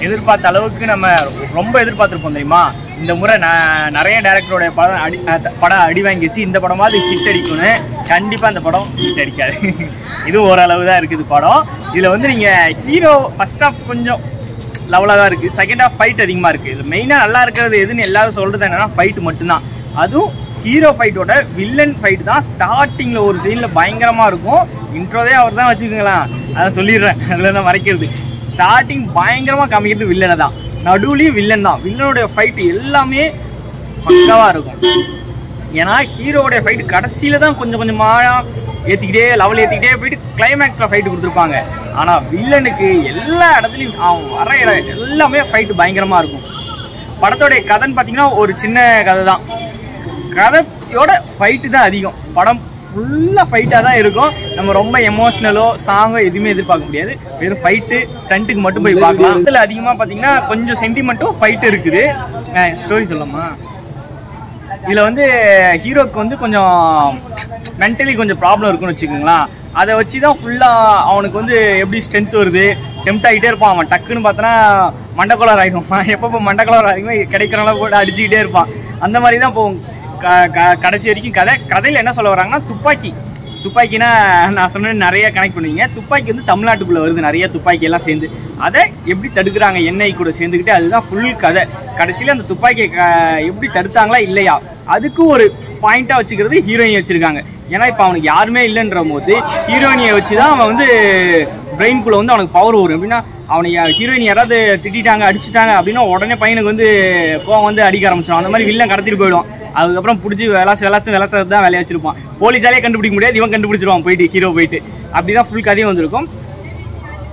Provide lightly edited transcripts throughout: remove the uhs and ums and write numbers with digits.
எதிர்பார்த்த அளவுக்கு நம்ம ரொம்ப எதிர்பார்த்துருப்போம் தெரியுமா. இந்த முறை நிறைய டேரக்டரோடைய படம் அடி வாங்கிடுச்சு. இந்த படமாவது ஹிட் அடிக்கும்னு. கண்டிப்பாக அந்த படம் ஹிட் அடிக்காது. இதுவும் ஓரளவு தான் இருக்குது படம். இதில் வந்து நீங்கள் ஹீரோ ஃபர்ஸ்ட் ஆஃப் கொஞ்சம் லெவலாக தான் இருக்குது, செகண்ட் ஆஃப் ஃபைட் அதிகமாக இருக்குது. இது மெயினாக நல்லா இருக்கிறது எதுன்னு எல்லாரும் சொல்கிறது என்னென்னா ஃபைட்டு மட்டும்தான். அதுவும் ஹீரோ ஃபைட்டோட வில்லன் ஃபைட் தான் ஸ்டார்டிங்கில் ஒரு சீனில் பயங்கரமாக இருக்கும். இன்ட்ரோவே அவர் தான் வச்சுக்கோங்களேன், அதை சொல்லிடுறேன், அதில் தான் மறைக்கிறது. ஸ்டார்டிங் பயங்கரமாக காமிக்கிறது வில்லனை தான், நடுவுலையும் வில்லன் தான். வில்லனுடைய ஃபைட்டு எல்லாமே பக்காவாக இருக்கும். ஏன்னா ஹீரோடைய ஃபைட்டு கடைசியில் தான் கொஞ்சம் கொஞ்சமாக ஏற்றிக்கிட்டே லெவல் ஏற்றிக்கிட்டே போயிட்டு கிளைமேக்ஸில் ஃபைட்டு கொடுத்துருப்பாங்க. ஆனால் வில்லனுக்கு எல்லா இடத்துலையும் அவன் வர எல்லாமே ஃபைட்டு பயங்கரமாக இருக்கும். படத்தோடைய கதைன்னு பார்த்தீங்கன்னா ஒரு சின்ன கதை தான். கதையோட ஃபைட்டு தான் அதிகம். படம் ஃபுல்லாக ஃபைட்டாக தான் இருக்கும். நம்ம ரொம்ப எமோஷ்னலோ சாங்கோ எதுவுமே எதிர்பார்க்க முடியாது. வெறும் ஃபைட்டு ஸ்டண்ட்டுக்கு மட்டும் போய் பார்க்கலாம். இதில் அதிகமாக பார்த்தீங்கன்னா கொஞ்சம் சென்டிமெண்ட்டும் ஃபைட்டு இருக்குது. ஸ்டோரி சொல்லலாமா? இதில் வந்து ஹீரோக்கு வந்து கொஞ்சம் மென்டலி கொஞ்சம் ப்ராப்ளம் இருக்குன்னு வச்சுக்கோங்களேன். அதை வச்சு தான் ஃபுல்லாக அவனுக்கு வந்து எப்படி ஸ்ட்ரென்த் வருது, டெம்ட் ஆகிட்டே இருப்பான். அவன் டக்குன்னு பார்த்தோன்னா மண்டக்கோளார் ஆகிடும். எப்பப்போ மண்டக்கோளார் ஆகிடுமோ கிடைக்கிறனால போட்டு அடிச்சுக்கிட்டே இருப்பான். அந்த மாதிரி தான் போகும் கடைசி வரைக்கும் கதையில் என்ன சொல்ல வராங்கன்னா துப்பாக்கினா நான் சொன்னேன் நிறைய கனெக்ட் பண்ணுவீங்க. துப்பாக்கி வந்து தமிழ்நாட்டுக்குள்ளே வருது நிறைய துப்பாக்கி எல்லாம் சேர்ந்து. அதை எப்படி தடுக்கிறாங்க எண்ணெய் கூட சேர்ந்துக்கிட்டு, அதுதான் ஃபுல் கதை. கடைசியில் அந்த துப்பாக்கியை எப்படி தடுத்தாங்களா இல்லையா அதுக்கு ஒரு பாயிண்டாக வச்சுக்கிறது ஹீரோயினை வச்சுருக்காங்க. ஏன்னா இப்போ அவனுக்கு யாருமே இல்லைன்ற போது ஹீரோயினியை வச்சு தான் அவன் வந்து பிரெயின்குள்ளே வந்து அவனுக்கு பவர் வரும். எப்படின்னா அவனை ஹீரோயின் யாராவது திட்டாங்க அடிச்சுட்டாங்க அப்படின்னா உடனே பையனுக்கு வந்து கோவம் வந்து அடிக்க ஆரம்பிச்சிடும். அந்த மாதிரி வில்லன் கடத்திட்டு போயிடுவான். அதுக்கப்புறம் பிடிச்சி விளாசது தான் வேலையை வச்சிருப்பான். போலீஸாலே கண்டுபிடிக்க முடியாது, இவன் கண்டுபிடிச்சிருவான் போயிட்டு ஹீரோ போயிட்டு. அப்படிதான் ஃபுல் கதையும் வந்திருக்கும்.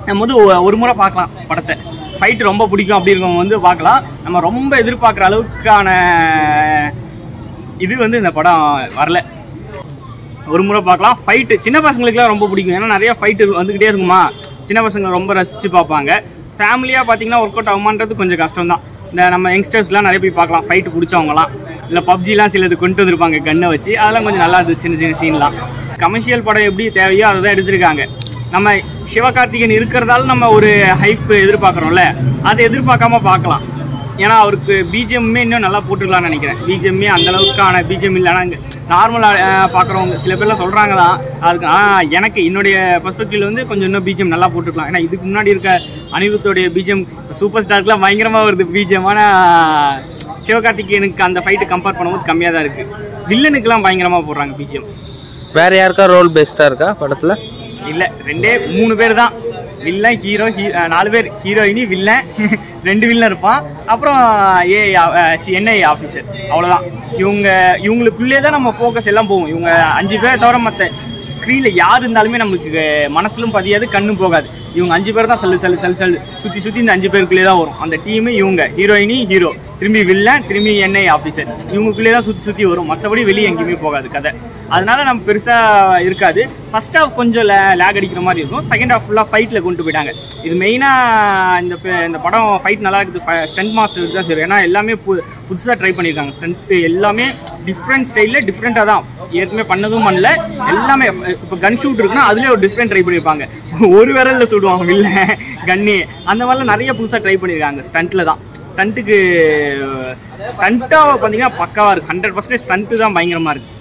நம்ம வந்து ஒரு முறை பார்க்கலாம் படத்தை. ஃபைட்டு ரொம்ப பிடிக்கும் அப்படி இருக்கவங்க வந்து பார்க்கலாம். நம்ம ரொம்ப எதிர்பார்க்குற அளவுக்கான இது வந்து இந்த படம் வரல. ஒரு முறை பார்க்கலாம். ஃபைட்டு சின்ன பசங்களுக்குலாம் ரொம்ப பிடிக்கும். ஏன்னா நிறைய ஃபைட்டு வந்துக்கிட்டே இருக்குமா, சின்ன பசங்க ரொம்ப ரசித்து பார்ப்பாங்க. ஃபேமிலியாக பார்த்தீங்கன்னா ஒர்க் அவுட் ஆகுமான்றது கொஞ்சம் கஷ்டம் தான். இந்த நம்ம யங்ஸ்டர்ஸ்லாம் நிறைய போய் பார்க்கலாம். ஃபைட்டு பிடிச்சவங்களாம் இல்லை பப்ஜிலாம் சிலது கொண்டு வந்திருப்பாங்க கன்னை வச்சு. அதெல்லாம் கொஞ்சம் நல்லா இருந்துச்சு. சின்ன சின்ன சீன்லாம் கமர்ஷியல் படம் எப்படி தேவையோ அதை தான் எடுத்திருக்காங்க. நம்ம சிவகார்த்திகேயன் இருக்கிறதால நம்ம ஒரு ஹைப் எதிர்பார்க்குறோம்ல, அதை எதிர்பார்க்காம பார்க்கலாம். ஏன்னா அவருக்கு பிஜிஎம்மே இன்னும் நல்லா போட்டுக்கலாம்னு நினைக்கிறேன். பிஜிஎம்மே அந்தளவுக்கான பிஜிஎம் இல்லைனா நார்மலாக பார்க்குறவங்க சில பேர்லாம் சொல்கிறாங்க தான். அதுக்கு எனக்கு என்னுடைய பர்ஸ்பெக்டிவ்ல வந்து கொஞ்சம் இன்னும் பிஜிஎம் நல்லா போட்டுக்கலாம். ஏன்னா இதுக்கு முன்னாடி இருக்க அனிருத்தோடைய பிஜிஎம் சூப்பர் ஸ்டார்க்கெலாம் பயங்கரமாக வருது பிஜிஎம். ஆனால் சிவகார்த்திகேயனுக்கு அந்த ஃபைட்டு கம்பேர் பண்ணும்போது கம்மியாக தான் இருக்குது. வில்லனுக்கெல்லாம் பயங்கரமாக போடுறாங்க பிஜிஎம். வேறு யாருக்கா ரோல் பெஸ்ட்டாக இருக்கா படத்தில்? இல்லை, 3 பேர் தான். வில்லன் ஹீரோ 4 பேர். ஹீரோயினி வில்லன் 2 வில்லன் இருப்பான். அப்புறம் என்ஐ ஆஃபீஸர், அவ்வளோதான். இவங்களுக்குள்ளே தான் நம்ம ஃபோக்கஸ் எல்லாம் போகும். இவங்க 5 பேரை தவிர மற்ற ஸ்க்ரீனில் யார் இருந்தாலுமே நமக்கு மனசிலும் பதியாது, கண்ணும் போகாது. இவங்க 5 பேர் தான் சுற்றி இந்த 5 பேருக்குள்ளே தான் வரும். அந்த டீமு இவங்க ஹீரோயினி ஹீரோ திரும்பி வில்லன் திரும்பி என்ஐ ஆஃபீஸர் இவங்களுக்குள்ளே தான் சுற்றி வரும். மற்றபடி வெளியே எங்கேயுமே போகாது கதை. அதனால நம்ம பெருசாக இருக்காது. ஃபர்ஸ்ட் ஹாஃப் கொஞ்சம் லேக் அடிக்கிற மாதிரி இருக்கும். செகண்ட் ஹாஃப் ஃபுல்லாக ஃபைட்டில் கொண்டு போயிட்டாங்க. இது மெயினாக இந்த படம் ஃபைட் நல்லா இருக்குது. ஸ்டண்ட் மாஸ்டர் தான் சரி. ஏன்னா எல்லாமே புதுசாக ட்ரை பண்ணியிருக்காங்க. ஸ்டண்ட்டு எல்லாமே டிஃப்ரெண்ட் ஸ்டைலில் டிஃப்ரெண்ட்டாக தான். ஏற்கனவே பண்ணதும் பண்ணல. எல்லாமே இப்போ கன் ஷூட் இருக்குன்னா அதுலேயே ஒரு டிஃப்ரெண்ட் ட்ரை பண்ணியிருப்பாங்க. ஒரு விரலில் சுடுவாங்க வில்ல கன்னே. அந்த மாதிரிலாம் நிறைய புதுசாக ட்ரை பண்ணியிருக்காங்க ஸ்டண்ட்டில் தான். ஸ்டண்ட்டாக பார்த்தீங்கன்னா பக்காவாக இருக்குது. 100% ஸ்டண்ட்டு தான் பயங்கரமாக இருக்குது.